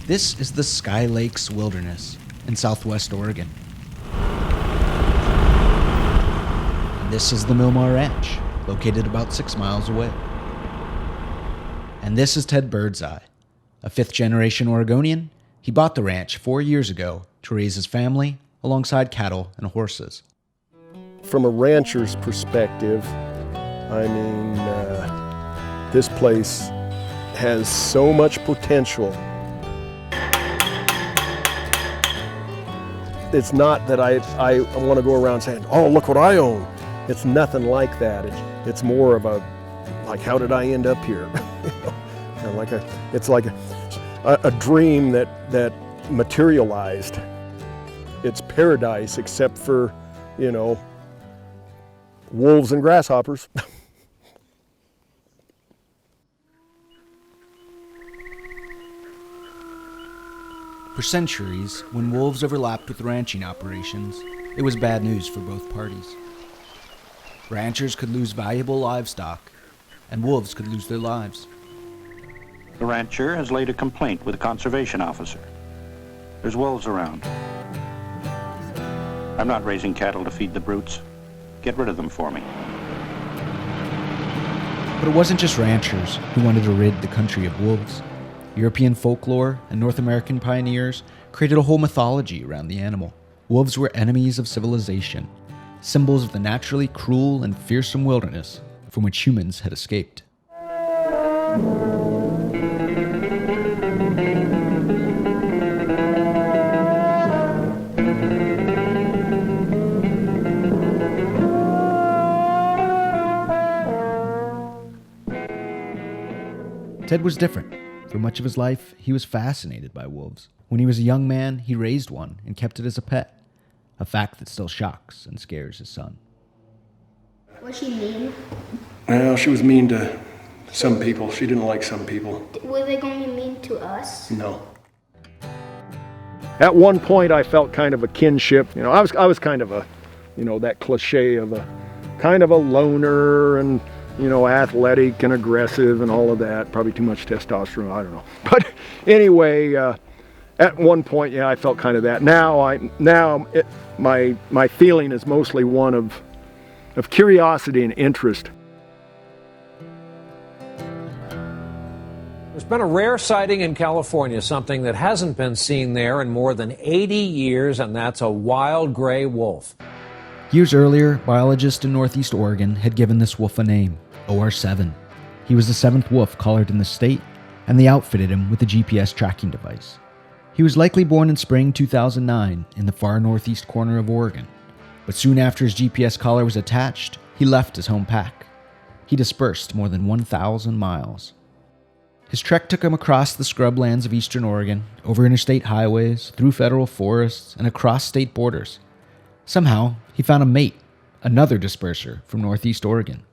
This is the Sky Lakes Wilderness in southwest Oregon. And this is the Milmar Ranch, located about 6 miles away. And this is Ted Birdseye, a fifth-generation Oregonian. He bought the ranch 4 years ago to raise his family alongside cattle and horses. From a rancher's perspective, I mean, this place has so much potential. It's not that I want to go around saying, oh, look what I own. It's nothing like that. It's more of a, like, how did I end up here? It's like a dream that materialized. It's paradise except for, wolves and grasshoppers. For centuries, when wolves overlapped with ranching operations, it was bad news for both parties. Ranchers could lose valuable livestock, and wolves could lose their lives. The rancher has laid a complaint with the conservation officer. There's wolves around. I'm not raising cattle to feed the brutes. Get rid of them for me. But it wasn't just ranchers who wanted to rid the country of wolves. European folklore and North American pioneers created a whole mythology around the animal. Wolves were enemies of civilization, symbols of the naturally cruel and fearsome wilderness from which humans had escaped. Ted was different. For much of his life, he was fascinated by wolves. When he was a young man, he raised one and kept it as a pet, a fact that still shocks and scares his son. Was she mean? Well, she was mean to some people. She didn't like some people. Were they going to be mean to us? No. At one point, I felt kind of a kinship. I was kind of a, that cliche of a kind of a loner and, athletic and aggressive and all of that. Probably too much testosterone, I don't know. But anyway, at one point, I felt kind of that. My feeling is mostly one of curiosity and interest. There's been a rare sighting in California, something that hasn't been seen there in more than 80 years, and that's a wild gray wolf. Years earlier, biologists in Northeast Oregon had given this wolf a name, OR7. He was the 7th wolf collared in the state, and they outfitted him with a GPS tracking device. He was likely born in spring 2009 in the far northeast corner of Oregon, but soon after his GPS collar was attached, he left his home pack. He dispersed more than 1,000 miles. His trek took him across the scrublands of eastern Oregon, over interstate highways, through federal forests, and across state borders. Somehow, he found a mate, another disperser from northeast Oregon.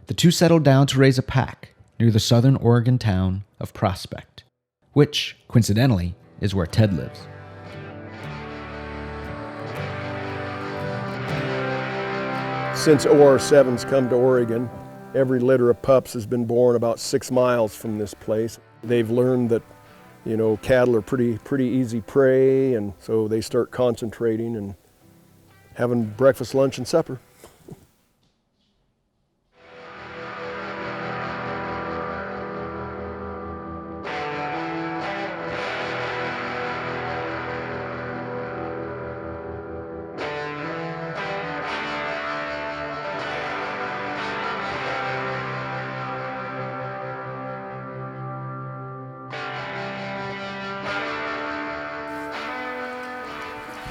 The two settled down to raise a pack near the southern Oregon town of Prospect, which, coincidentally, is where Ted lives. Since OR7's come to Oregon, every litter of pups has been born about 6 miles from this place. They've learned that, cattle are pretty easy prey, and so they start concentrating and having breakfast, lunch, and supper.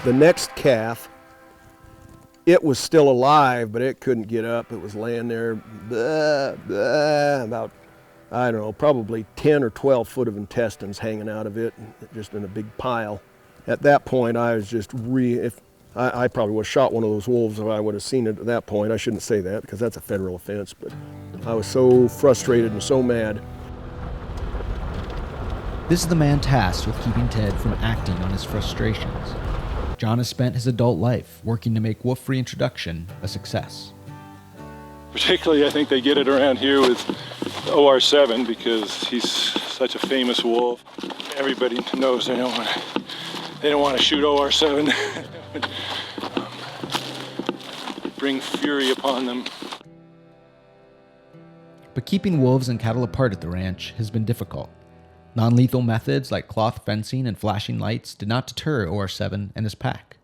The next calf, it was still alive, but it couldn't get up. It was laying there, about, probably 10 or 12 foot of intestines hanging out of it, just in a big pile. At that point, I was just I probably would have shot one of those wolves if I would have seen it at that point. I shouldn't say that because that's a federal offense, but I was so frustrated and so mad. This is the man tasked with keeping Ted from acting on his frustrations. John has spent his adult life working to make wolf reintroduction a success. Particularly, I think they get it around here with OR7 because he's such a famous wolf. Everybody knows they don't want to shoot OR7. Bring fury upon them. But keeping wolves and cattle apart at the ranch has been difficult. Non-lethal methods like cloth fencing and flashing lights did not deter OR7 and his pack.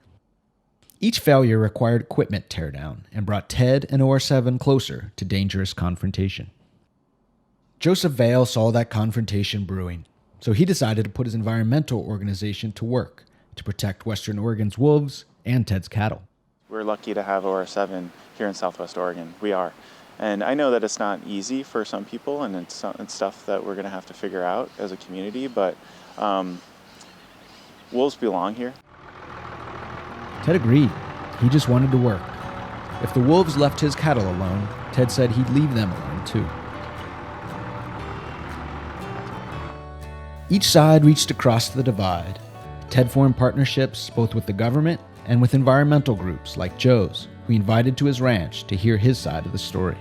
Each failure required equipment teardown and brought Ted and OR7 closer to dangerous confrontation. Joseph Vail saw that confrontation brewing, so he decided to put his environmental organization to work to protect Western Oregon's wolves and Ted's cattle. We're lucky to have OR7 here in Southwest Oregon. We are. And I know that it's not easy for some people, and it's stuff that we're going to have to figure out as a community, but wolves belong here. Ted agreed. He just wanted to work. If the wolves left his cattle alone, Ted said he'd leave them alone too. Each side reached across the divide. Ted formed partnerships both with the government and with environmental groups like Joe's, who he invited to his ranch to hear his side of the story.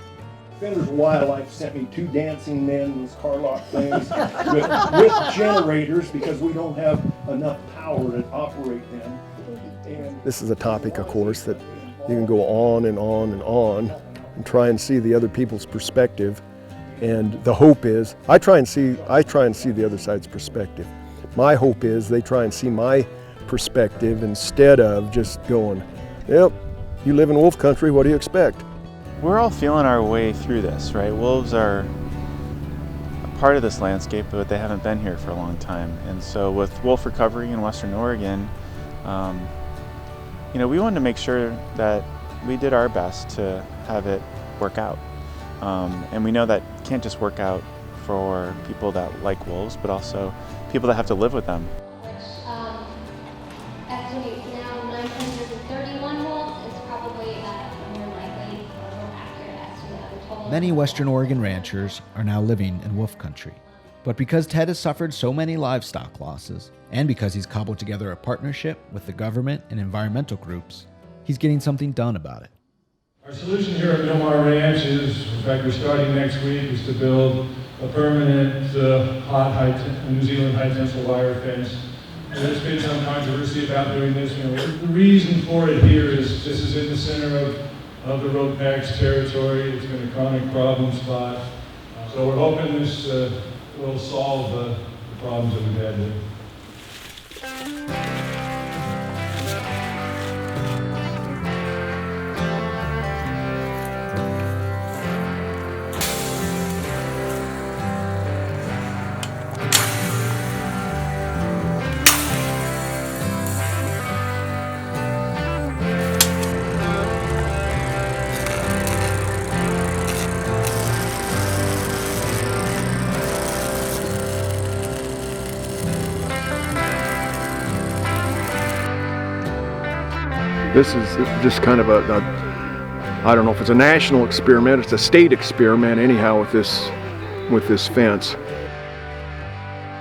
Defenders of Wildlife sent me 2 dancing men in these car lock things with generators because we don't have enough power to operate them. And this is a topic, of course, that you can go on and on and on and try and see the other people's perspective. And the hope is, I try and see the other side's perspective. My hope is they try and see my perspective instead of just going, yep, you live in wolf country, what do you expect? We're all feeling our way through this, right? Wolves are a part of this landscape, but they haven't been here for a long time. And so with wolf recovery in Western Oregon, we wanted to make sure that we did our best to have it work out. And we know that can't just work out for people that like wolves, but also people that have to live with them. Estimate now 931 wolves is probably more likely or more accurate estimate of the total. Many Western Oregon ranchers are now living in wolf country. But because Ted has suffered so many livestock losses, and because he's cobbled together a partnership with the government and environmental groups, he's getting something done about it. Our solution here at Millmar Ranch is, in fact, we're starting next week, is to build a permanent New Zealand high-tensile wire fence. And there's been some controversy about doing this. The reason for it here is this is in the center of the road pack's territory. It's been a chronic problem spot. So we're hoping this will solve the problems that we've had there. This is just kind of I don't know if it's a national experiment, it's a state experiment anyhow with this fence.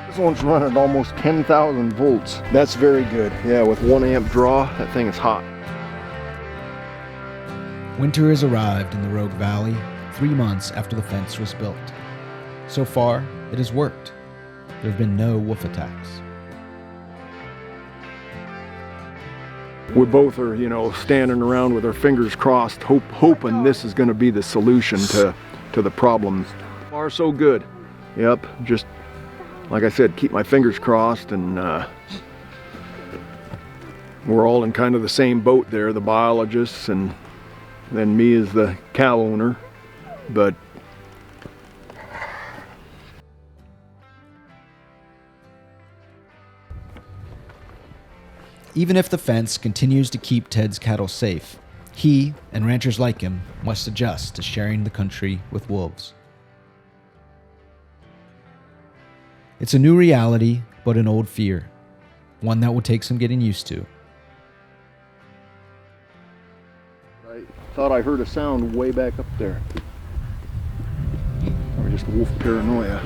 This one's running almost 10,000 volts. That's very good. Yeah, with 1 amp draw, that thing is hot. Winter has arrived in the Rogue Valley 3 months after the fence was built. So far, it has worked. There have been no wolf attacks. We both are, standing around with our fingers crossed, hoping this is going to be the solution to the problem. So far, so good. Yep, just like I said, keep my fingers crossed, and we're all in kind of the same boat there, the biologists and then me as the cow owner. But even if the fence continues to keep Ted's cattle safe, he and ranchers like him must adjust to sharing the country with wolves. It's a new reality, but an old fear, one that will take some getting used to. I thought I heard a sound way back up there. Or just wolf paranoia.